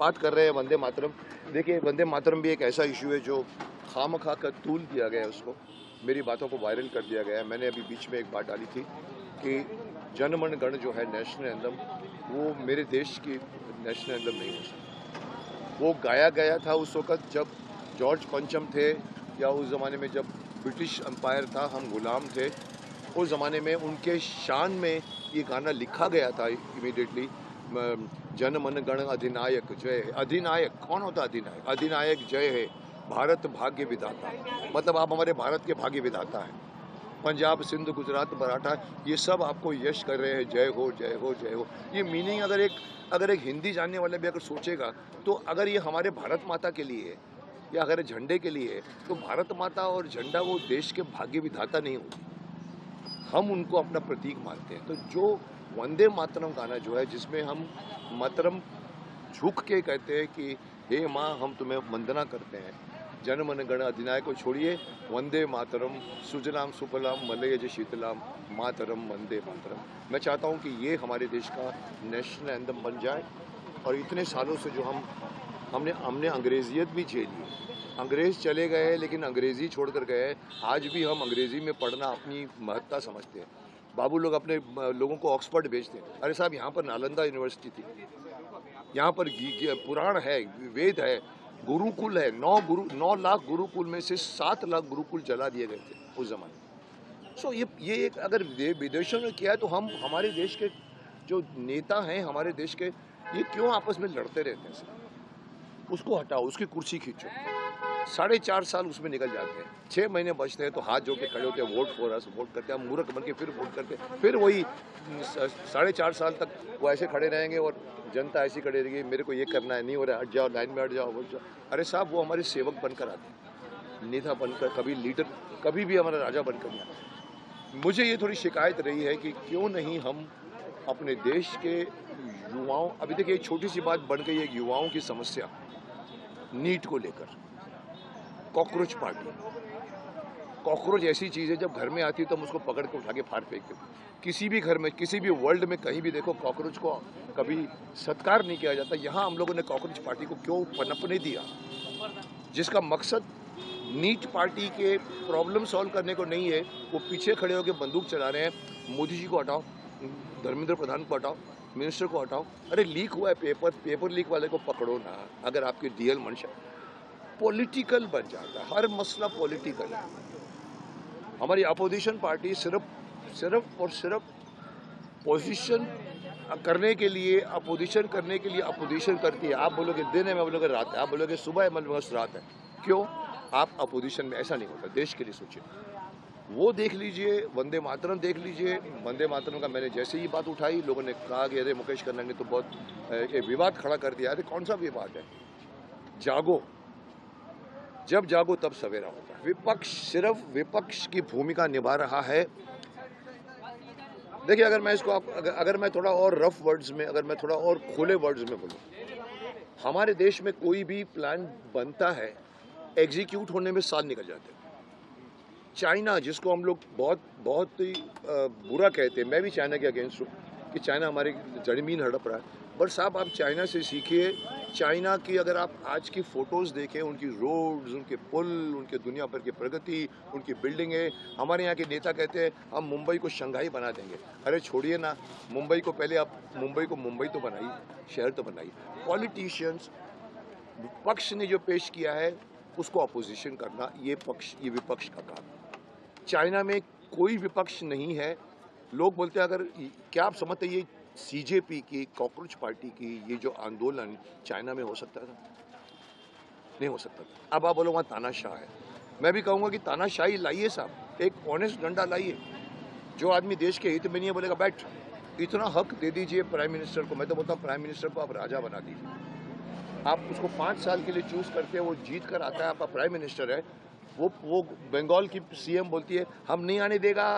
बात कर रहे हैं वंदे मातरम। देखिए, वंदे मातरम भी एक ऐसा इशू है जो खामखा का तूल दिया गया है उसको, मेरी बातों को वायरल कर दिया गया है। मैंने अभी बीच में एक बात डाली थी कि जन मन गण जो है नेशनल एंथम, वो मेरे देश की नेशनल एंथम नहीं हो सकता। वो गाया गया था उस वक़्त जब जॉर्ज पंचम थे, या उस ज़माने में जब ब्रिटिश एम्पायर था, हम गुलाम थे। उस ज़माने में उनके शान में ये गाना लिखा गया था इमीडिएटली। जन मन गण अधिनायक जय है। अधिनायक कौन होता है? अधिनायक, अधिनायक जय है, भारत भाग्य विधाता। मतलब आप हमारे भारत के भाग्य विधाता हैं। पंजाब, सिंध, गुजरात, मराठा, ये सब आपको यश कर रहे हैं, जय हो जय हो जय हो। ये मीनिंग अगर एक हिंदी जानने वाले भी अगर सोचेगा, तो अगर ये हमारे भारत माता के लिए है या अगर झंडे के लिए है, तो भारत माता और झंडा वो देश के भाग्य विधाता नहीं होती, हम उनको अपना प्रतीक मानते हैं। तो जो वंदे मातरम गाना जो है, जिसमें हम मातरम झुक के कहते हैं कि हे माँ, हम तुम्हें वंदना करते हैं, जन मन गण अधिनायक को छोड़िए, वंदे मातरम, सुजलाम सुफलाम मलयज शीतलाम, मातरम वंदे मातरम। मैं चाहता हूँ कि ये हमारे देश का नेशनल एंथम बन जाए। और इतने सालों से जो हमने अंग्रेजियत भी झेली, अंग्रेज चले गए लेकिन अंग्रेजी छोड़कर गए। आज भी हम अंग्रेजी में पढ़ना अपनी महत्ता समझते हैं। बाबू लोग अपने लोगों को ऑक्सफोर्ड भेजते हैं। अरे साहब, यहाँ पर नालंदा यूनिवर्सिटी थी, यहाँ पर पुराण है, वेद है, गुरुकुल है। 9 लाख गुरुकुल में से 7 लाख गुरुकुल जला दिए गए थे उस जमाने। सो ये एक अगर विदेशों ने किया है, तो हम हमारे देश के जो नेता हैं, हमारे देश के, ये क्यों आपस में लड़ते रहते हैं सर? उसको हटाओ, उसकी कुर्सी खींचो। 4.5 साल उसमें निकल जाते हैं, 6 महीने बचते हैं तो हाथ जोड़ के खड़े होते हैं, वोट फॉर अस, वोट करते हैं, हम मूर्ख बन के फिर वोट करते हैं, फिर वही 4.5 साल तक वो ऐसे खड़े रहेंगे और जनता ऐसी खड़ी रहेगी, मेरे को ये करना है, नहीं हो रहा है, हट जाओ, लाइन में हट जाओ, हट जाओ। अरे साहब, वो हमारे सेवक बनकर आते हैं, नेता बनकर, कभी लीडर, कभी भी हमारा राजा बनकर नहीं आते। मुझे ये थोड़ी शिकायत रही है कि क्यों नहीं हम अपने देश के युवाओं, अभी देखिए एक छोटी सी बात बन गई है, युवाओं की समस्या नीट को लेकर। कॉकरोच पार्टी, कॉकरोच ऐसी चीज़ है, जब घर में आती है तो हम उसको पकड़ के उठा के फाड़ फेंकते हैं। किसी भी घर में, किसी भी वर्ल्ड में कहीं भी देखो, कॉकरोच को कभी सत्कार नहीं किया जाता। यहाँ हम लोगों ने कॉकरोच पार्टी को क्यों पनपने दिया, जिसका मकसद नीट पार्टी के प्रॉब्लम सॉल्व करने को नहीं है। वो पीछे खड़े होकर बंदूक चला रहे हैं, मोदी जी को हटाओ, धर्मेंद्र प्रधान को हटाओ, मिनिस्टर को हटाओ। अरे लीक हुआ है पेपर लीक वाले को पकड़ो ना, अगर आपकी डीएल मंशा। पॉलिटिकल बन जाता है, हर मसला पॉलिटिकल है। हमारी अपोजिशन पार्टी सिर्फ और सिर्फ पोजीशन करने के लिए, अपोजिशन करने के लिए अपोजिशन करती है। आप बोलोगे दिन है, मैं बोलोगे रात है, आप बोलोगे सुबह है, मैं बोलोगे रात है। क्यों? आप अपोजिशन में, ऐसा नहीं होता। देश के लिए सोचिए। वो देख लीजिए, वंदे मातरम देख लीजिए। वंदे मातरम का मैंने जैसे ही बात उठाई, लोगों ने कहा कि अरे मुकेश खन्ना ने तो बहुत एक विवाद खड़ा कर दिया। अरे कौन सा विवाद है? जागो, जब जागो तब सवेरा होता है। विपक्ष सिर्फ विपक्ष की भूमिका निभा रहा है। देखिए, अगर मैं इसको अगर मैं थोड़ा और रफ वर्ड्स में, अगर मैं थोड़ा और खुले वर्ड्स में बोलूं, हमारे देश में कोई भी प्लान बनता है, एग्जीक्यूट होने में साल निकल जाते हैं। चाइना, जिसको हम लोग बहुत ही बुरा कहते हैं, मैं भी चाइना के अगेंस्ट हूँ कि चाइना हमारी ज़मीन हड़प रहा है। बट साहब, आप चाइना से सीखिए। चाइना की अगर आप आज की फ़ोटोज़ देखें, उनकी रोड्स, उनके पुल, उनके दुनिया भर की प्रगति, उनकी बिल्डिंगें। हमारे यहाँ के नेता कहते हैं हम मुंबई को शंघाई बना देंगे। अरे छोड़िए ना, मुंबई को पहले आप मुंबई तो बनाइए, शहर तो बनाइए। पॉलिटिशियंस, पक्ष ने जो पेश किया है उसको अपोजिशन करना, ये विपक्ष का काम है। चाइना में कोई विपक्ष नहीं है। लोग बोलते हैं, अगर क्या आप समझते हैं ये सीजेपी की, कॉकरोच पार्टी की, ये जो आंदोलन चाइना में हो सकता था? नहीं हो सकता था। अब आप बोलो वहाँ तानाशाह है। मैं भी कहूँगा कि तानाशाही लाइए साहब, एक ऑनेस्ट डंडा लाइए। जो आदमी देश के हित में नहीं है, बोलेगा बैठ। इतना हक दे दीजिए प्राइम मिनिस्टर को। मैं तो बोलता हूँ प्राइम मिनिस्टर को आप राजा बना दीजिए। आप उसको 5 साल के लिए चूज करते हैं, वो जीत कर आता है, आपका प्राइम मिनिस्टर है। वो बंगाल की सीएम बोलती है हम नहीं आने देगा,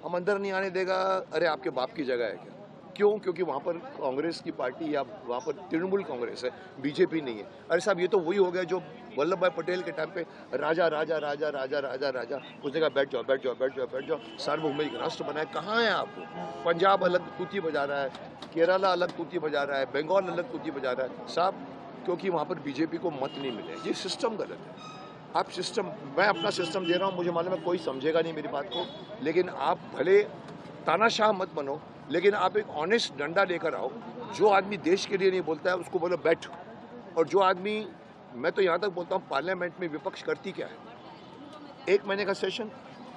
हम अंदर नहीं आने देगा। अरे आपके बाप की जगह है क्या? क्यों? क्योंकि वहाँ पर कांग्रेस की पार्टी, या वहाँ पर तृणमूल कांग्रेस है, बीजेपी नहीं है। अरे साहब, ये तो वही हो गया जो वल्लभ भाई पटेल के टाइम पे राजा राजा राजा राजा राजा राजा, उसने कहा बैठ जाओ बैठ जाओ बैठ जाओ बैठ जाओ, सार्वभौमिक राष्ट्र बनाए। कहाँ है आप? पंजाब अलग तूती बजा रहा है, केरला अलग तूती बजा रहा है, बंगाल अलग तूती बजा रहा है। साहब, क्योंकि वहाँ पर बीजेपी को मत नहीं मिले। ये सिस्टम गलत है। आप सिस्टम, मैं अपना सिस्टम दे रहा हूँ, मुझे मालूम है कोई समझेगा नहीं मेरी बात को, लेकिन आप भले तानाशाह मत बनो, लेकिन आप एक ऑनेस्ट डंडा लेकर आओ। जो आदमी देश के लिए नहीं बोलता है उसको बोलो बैठ, और जो आदमी, मैं तो यहाँ तक बोलता हूँ पार्लियामेंट में विपक्ष करती क्या है, 1 महीने का सेशन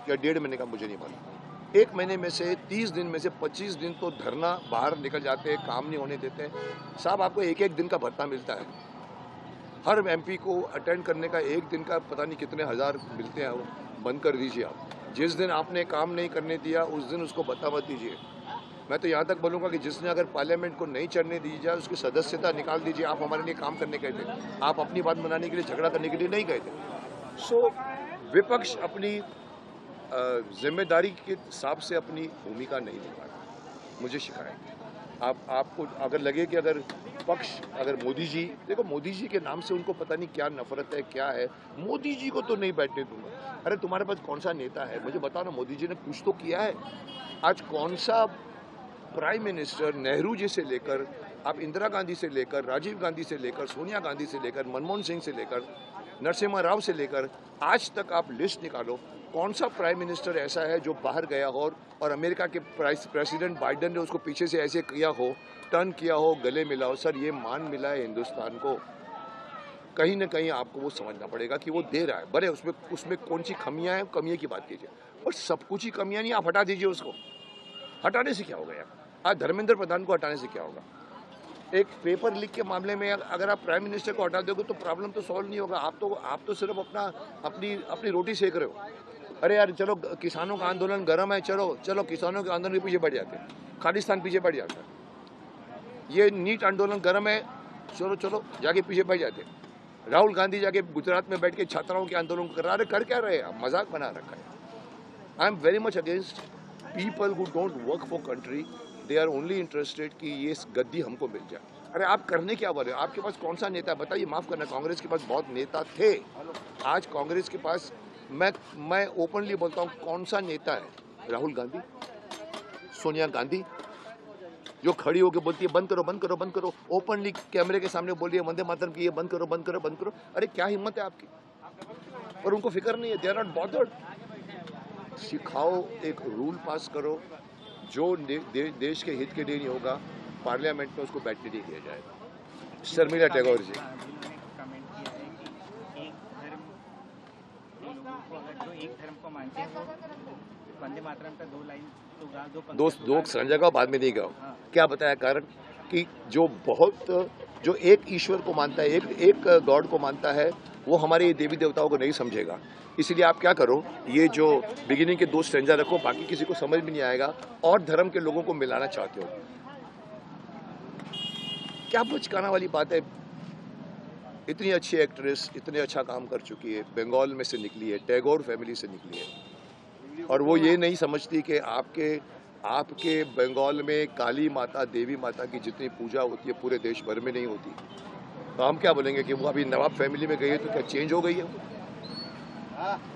या 1.5 महीने का मुझे नहीं मालूम, 1 महीने में से 30 दिन में से 25 दिन तो धरना, बाहर निकल जाते हैं, काम नहीं होने देते हैं। साहब आपको 1-1 दिन का भत्ता मिलता है, हर एमपी को अटेंड करने का 1 दिन का पता नहीं कितने हज़ार मिलते हैं, वो बंद कर दीजिए आप। जिस दिन आपने काम नहीं करने दिया उस दिन उसको भत्ता मत दीजिए। मैं तो यहाँ तक बोलूँगा कि जिसने अगर पार्लियामेंट को नहीं चढ़ने दी जाए उसकी सदस्यता निकाल दीजिए। आप हमारे लिए काम करने गए थे, आप अपनी बात मनाने के लिए, झगड़ा करने के लिए नहीं गए थे। सो विपक्ष अपनी जिम्मेदारी के हिसाब से अपनी भूमिका नहीं निभा, मुझे शिकायत। आपको अगर लगे कि अगर पक्ष, अगर मोदी जी, देखो मोदी जी के नाम से उनको पता नहीं क्या नफरत है, क्या है, मोदी जी को तो नहीं बैठने दूंगा। अरे तुम्हारे पास कौन सा नेता है मुझे बताओ ना, मोदी जी ने कुछ तो किया है? आज कौन सा प्राइम मिनिस्टर, नेहरू जी से लेकर, आप इंदिरा गांधी से लेकर, राजीव गांधी से लेकर, सोनिया गांधी से लेकर, मनमोहन सिंह से लेकर, नरसिम्हा राव से लेकर, आज तक आप लिस्ट निकालो, कौन सा प्राइम मिनिस्टर ऐसा है जो बाहर गया हो और अमेरिका के प्रेसिडेंट बाइडेन ने उसको पीछे से ऐसे किया हो, टर्न किया हो, गले मिला हो? सर ये मान मिला है हिंदुस्तान को, कहीं ना कहीं आपको वो समझना पड़ेगा कि वो दे रहा है। बड़े उसमें कौन सी कमियां हैं, कमियों की बात कीजिए, और सब कुछ ही कमियां नहीं, आप हटा दीजिए उसको। हटाने से क्या होगा यार? आज धर्मेंद्र प्रधान को हटाने से क्या होगा? एक पेपर लीक के मामले में अगर आप प्राइम मिनिस्टर को हटा दोगे तो प्रॉब्लम तो सॉल्व नहीं होगा। आप तो सिर्फ अपनी रोटी सेक रहे हो। अरे यार चलो किसानों का आंदोलन गर्म है, चलो किसानों के आंदोलन के पीछे बढ़ जाते हैं, खालिस्तान पीछे बढ़ जाता है। ये नीट आंदोलन गर्म है, चलो जाके पीछे बढ़ जाते हैं। राहुल गांधी जाके गुजरात में बैठ के छात्राओं के आंदोलन कर रहा है, कर क्या रहे हैं? मजाक बना रखा है। I am very much against people who don't work for country, they are only interested कि ये गद्दी हमको मिल जाए। अरे आप करने क्या वाले हो? आपके पास कौन सा नेता है बताइए? माफ़ करना, कांग्रेस के पास बहुत नेता थे, आज कांग्रेस के पास, मैं ओपनली बोलता हूँ, कौन सा नेता है? राहुल गांधी, सोनिया गांधी, जो खड़ी होकर बोलती है बंद करो बंद करो बंद करो, ओपनली कैमरे के सामने बोल रही है वंदे मातरम की, ये बंद करो बंद करो बंद करो। अरे क्या हिम्मत है आपकी? और उनको फिक्र नहीं है, दे आर नॉट बॉदर्ड। सिखाओ, एक रूल पास करो, जो देश के हित के लिए नहीं होगा पार्लियामेंट में उसको बैठने नहीं दिया जाएगा। शर्मिला टैगोर जी, कमेंट किया है कि एक धर्म के लोगों को, अगर जो एक धर्म को मानते हैं वो वंदे मातरम का 2 लाइन दो संजय का बाद में नहीं गाओ। क्या बताया कारण? कि जो एक ईश्वर को मानता है, एक गॉड को मानता है, वो हमारे देवी देवताओं को नहीं समझेगा। इसलिए आप क्या करो, ये जो बिगिनिंग के 2 स्टैंजा रखो, बाकी किसी को समझ में नहीं आएगा, और धर्म के लोगों को मिलाना चाहते हो। क्या बचकाना वाली बात है? इतनी अच्छी एक्ट्रेस, इतने अच्छा काम कर चुकी है, बंगाल में से निकली है, टैगोर फैमिली से निकली है, और वो ये नहीं समझती कि आपके बंगाल में काली माता, देवी माता की जितनी पूजा होती है पूरे देश भर में नहीं होती। तो हम क्या बोलेंगे कि वो अभी नवाब फैमिली में गई है तो क्या चेंज हो गई है?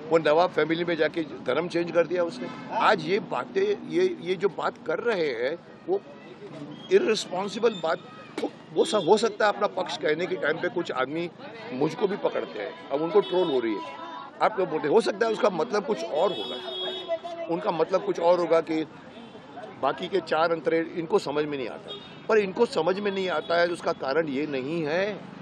वो नवाब फैमिली में जाके धर्म चेंज कर दिया उसने। आज ये बातें, ये जो बात कर रहे हैं वो इररिस्पॉन्सिबल बात, वो सब हो सकता है अपना पक्ष कहने के टाइम पे कुछ आदमी मुझको भी पकड़ते हैं, अब उनको ट्रोल हो रही है, आप क्या बोलते, हो सकता है उसका मतलब कुछ और होगा, उनका मतलब कुछ और होगा कि बाकी के 4 अंतरे इनको समझ में नहीं आता। पर इनको समझ में नहीं आता है उसका कारण ये नहीं है,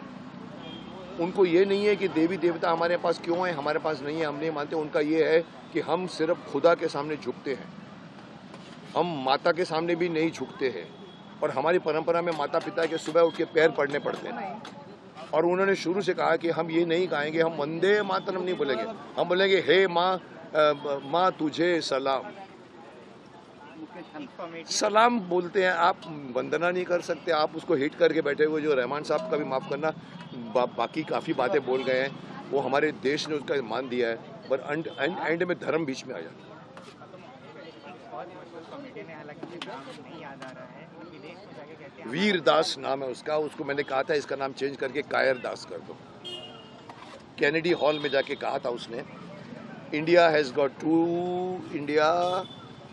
उनको ये नहीं है कि देवी देवता हमारे पास क्यों है, हमारे पास नहीं है, हम नहीं मानते। उनका ये है कि हम सिर्फ खुदा के सामने झुकते हैं, हम माता के सामने भी नहीं झुकते हैं, और हमारी परंपरा में माता पिता के सुबह उठ के पैर पड़ने पड़ते हैं। और उन्होंने शुरू से कहा कि हम ये नहीं गाएंगे, हम वंदे मातरम नहीं बोलेंगे, हम बोलेंगे हे माँ तुझे सलाम। सलाम बोलते हैं, आप वंदना नहीं कर सकते। आप उसको हिट करके बैठे हुए जो रहमान साहब का भी माफ़ करना, बाकी काफ़ी बातें बोल गए हैं, वो हमारे देश ने उसका मान दिया है, पर एंड में धर्म बीच में आ जाता है। वीर दास नाम है उसका, उसको मैंने कहा था इसका नाम चेंज करके कायर दास कर दो। कैनेडी हॉल में जाके कहा था उसने, इंडिया हैज़ गॉट 2 इंडिया,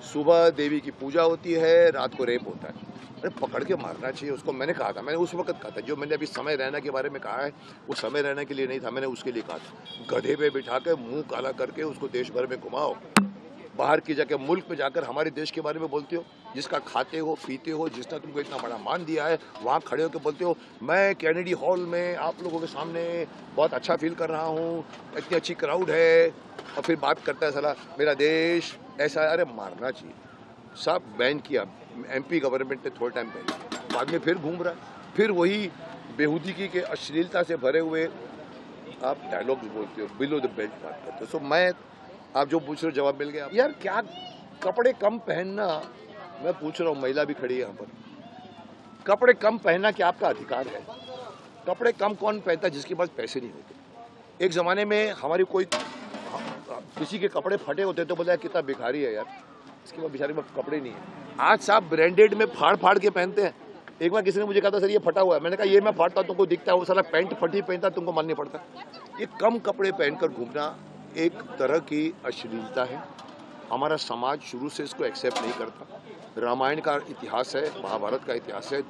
सुबह देवी की पूजा होती है, रात को रेप होता है। अरे पकड़ के मारना चाहिए उसको। मैंने कहा था, मैंने उस वक्त कहा था, जो मैंने अभी समय रैना के बारे में कहा है वो समय रैना के लिए नहीं था, मैंने उसके लिए कहा था गधे पे बिठा के मुंह काला करके उसको देश भर में घुमाओ, बाहर की जाके मुल्क में जाकर हमारे देश के बारे में बोलते हो, जिसका खाते हो पीते हो, जिसने तुमको इतना बड़ा मान दिया है, वहाँ खड़े होकर बोलते हो मैं कैनेडी हॉल में आप लोगों के सामने बहुत अच्छा फील कर रहा हूँ, इतनी अच्छी क्राउड है, और फिर बात करता है साला मेरा देश ऐसा है। अरे मारना चाहिए। सब बैन किया, एमपी गवर्नमेंट ने थोड़ा टाइम पहले, बाद में फिर घूम रहा है, फिर वही बेहूदगी के अश्लीलता से भरे हुए आप डायलॉग्स बोलते हो, बिलो द बेल्ट बात करते हो। सो मैं, आप जो पूछ रहे हो जवाब मिल गया यार। क्या कपड़े कम पहनना, मैं पूछ रहा हूँ, महिला भी खड़ी है यहाँ पर, कपड़े कम पहनना क्या आपका अधिकार है? कपड़े कम कौन पहनता है? जिसके पास पैसे नहीं होते। एक ज़माने में हमारी कोई किसी के कपड़े फटे होते तो बोला कितना भिखारी है यार, इसके पास बेचारे में कपड़े नहीं है। आज साहब ब्रांडेड में फाड़ फाड़ के पहनते हैं। एक बार किसी ने मुझे कहा था सर ये फटा हुआ है, मैंने कहा ये मैं फाड़ता तुमको दिखता है, वो साला पैंट फटी पहनता तुमको मालूम नहीं पड़ता। ये कम कपड़े पहनकर घूमना एक तरह की अश्लीलता है। हमारा समाज शुरू से इसको एक्सेप्ट नहीं करता। रामायण का इतिहास है, महाभारत का इतिहास है,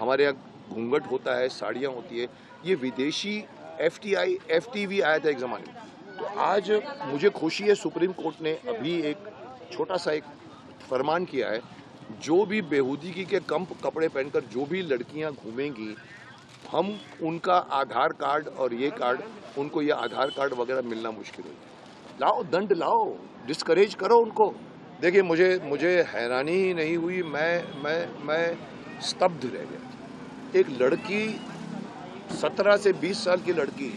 हमारे यहाँ घूंघट होता है, साड़ियाँ होती है। ये विदेशी FTV आया था एक ज़माने में। तो आज मुझे खुशी है सुप्रीम कोर्ट ने अभी एक छोटा सा एक फरमान किया है, जो भी बेहूदगी के कम कपड़े पहनकर जो भी लड़कियां घूमेंगी, हम उनका आधार कार्ड और ये कार्ड, उनको ये आधार कार्ड वगैरह मिलना मुश्किल होगी। लाओ दंड लाओ, डिस्करेज करो उनको। देखिए मुझे हैरानी ही नहीं हुई, मैं स्तब्ध रह गया। एक लड़की 17 से 20 साल की लड़की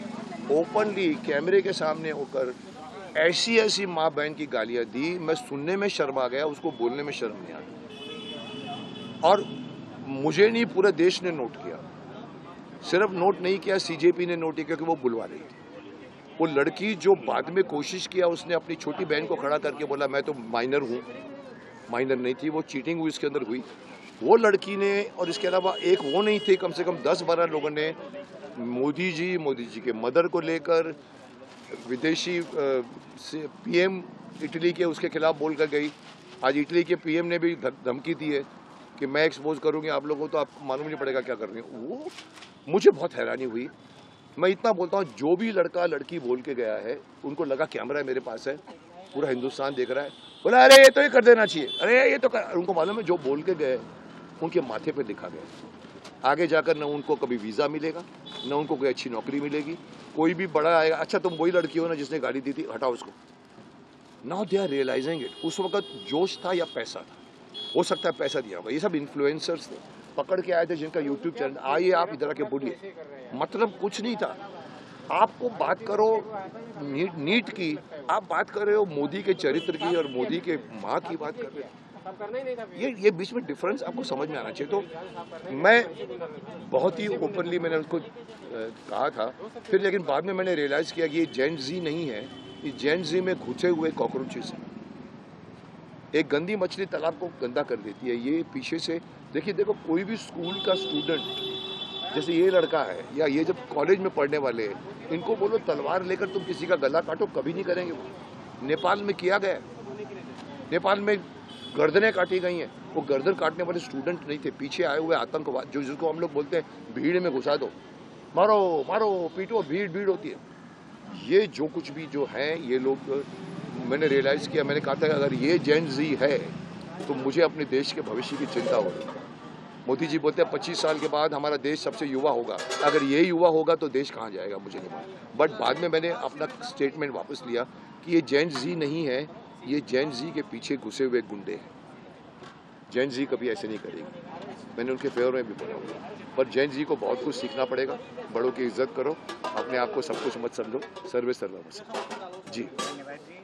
ओपनली कैमरे के सामने होकर ऐसी माँ बहन की गालियाँ दी, मैं सुनने में शर्म आ गया, उसको बोलने में शर्म नहीं आ गई। और मुझे नहीं, पूरे देश ने नोट किया। सिर्फ नोट नहीं किया, CJP ने नोट किया, क्योंकि वो बुलवा रही थी। वो लड़की जो बाद में कोशिश किया, उसने अपनी छोटी बहन को खड़ा करके बोला मैं तो माइनर हूँ, माइनर नहीं थी वो, चीटिंग हुई इसके अंदर हुई। वो लड़की ने, और इसके अलावा एक वो नहीं थे, कम से कम 10-12 लोगों ने मोदी जी के मदर को लेकर विदेशी PM इटली के उसके खिलाफ बोल कर गई। आज इटली के PM ने भी धमकी दी है कि मैं एक्सपोज करूंगी आप लोगों को, तो आपको मालूम नहीं पड़ेगा क्या कर रही हूँ। वो मुझे बहुत हैरानी हुई। मैं इतना बोलता हूँ, जो भी लड़का लड़की बोल के गया है, उनको लगा कैमरा मेरे पास है, पूरा हिंदुस्तान देख रहा है, बोला अरे ये तो ये कर देना चाहिए, अरे ये तो कर। उनको मालूम है जो बोल के गए उनके माथे पे लिखा गया। आगे जाकर न उनको कभी वीज़ा मिलेगा, न उनको कोई अच्छी नौकरी मिलेगी। कोई भी बड़ा आएगा, अच्छा तुम वही लड़की हो ना जिसने गाली दी थी, हटाओ उसको। Now they are realising it. उस वक्त जोश था या पैसा था? हो सकता है पैसा दिया होगा। ये सब इन्फ्लुएंसर्स थे, पकड़ के आए थे जिनका यूट्यूब चैनल, आइए आप इधर आके बोलिए। मतलब कुछ नहीं था। आपको बात करो नीट की, आप बात कर रहे हो मोदी के चरित्र की और मोदी के माँ की बात कर रहे हो। ये बीच में डिफरेंस आपको समझ में आना चाहिए। तो मैं बहुत ही ओपनली मैंने उसको कहा था, फिर लेकिन बाद में मैंने रियलाइज़ किया कि ये जेन ज़ी नहीं है, ये जेन ज़ी में घुसे हुए कॉकरोचेस हैं। एक गंदी मछली तालाब को गंदा कर देती है। ये पीछे से देखो कोई भी स्कूल का स्टूडेंट, जैसे ये लड़का है या ये जब कॉलेज में पढ़ने वाले हैं, इनको बोलो तलवार लेकर तुम किसी का गला काटो, कभी नहीं करेंगे वो। नेपाल में किया गया, नेपाल में गर्दनें काटी गई हैं। वो गर्दन काटने वाले स्टूडेंट नहीं थे, पीछे आए हुए आतंकवाद, जो जिसको हम लोग बोलते हैं भीड़ में घुसा दो, मारो मारो पीटो, भीड़ होती है। ये जो कुछ भी जो है ये लोग, मैंने रियलाइज़ किया, मैंने कहा था अगर ये जेन ज़ी है तो मुझे अपने देश के भविष्य की चिंता हो रही है। मोदी जी बोलते हैं 25 साल के बाद हमारा देश सबसे युवा होगा। अगर ये युवा होगा तो देश कहाँ जाएगा मुझे नहीं मालूम। बट बाद में मैंने अपना स्टेटमेंट वापस लिया कि ये जेन ज़ी नहीं है, ये जेन ज़ी के पीछे घुसे हुए गुंडे हैं। जेन ज़ी कभी ऐसे नहीं करेगी। मैंने उनके फेवर में भी बोला हुआ, पर जेन ज़ी को बहुत कुछ सीखना पड़ेगा। बड़ों की इज्जत करो, अपने आप को सब कुछ मत समझो, सर्वे सर्वम जी। धन्यवाद जी।